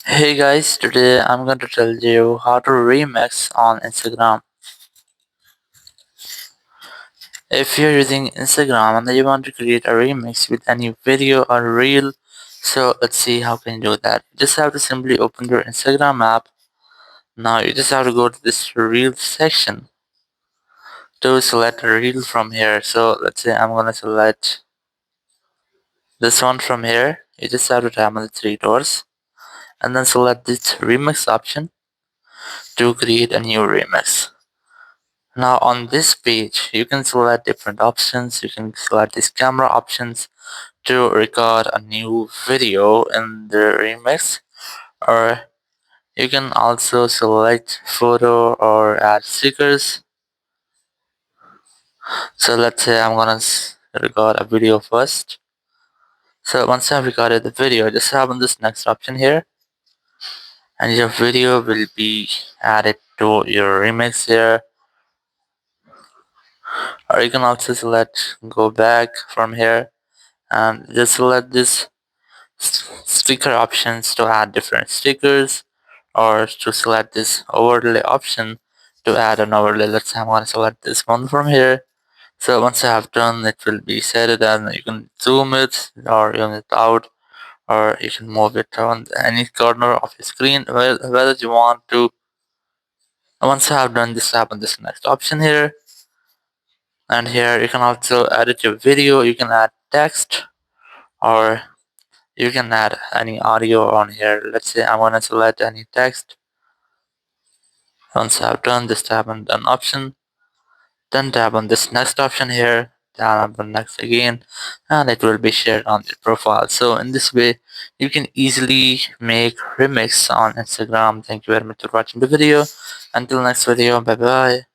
Hey guys, today I'm going to tell you how to remix on Instagram. If you're using Instagram and you want to create a remix with any video or reel, so let's see how can you do that. You just have to simply open your Instagram app. Now you just have to go to this reel section to select a reel from here. So let's say I'm gonna select this one from here. You just have to tap on the three doors and then select this remix option to create a new remix. Now on this page, you can select different options. You can select these camera options to record a new video in the remix, or you can also select photo or add stickers. So let's say I'm gonna record a video first. So once I've recorded the video, just tap on this next option here, and your video will be added to your remix here. Or you can also select go back from here and just select this sticker options to add different stickers, or to select this overlay option to add an overlay. Let's say I want to select this one from here. So once I have done, it will be set, and you can zoom it or zoom it out, or you can move it on any corner of your screen whether you want to. Once I have done this, tap on this next option here, and here you can also edit your video. You can add text, or you can add any audio on here. Let's say I want to select any text. Once I've done this, tap on an option, then tap on this next option here, tap on next again, and it will be shared on your profile. So in this way, you can easily make remix on Instagram. Thank you very much for watching the video. Until next video, bye bye.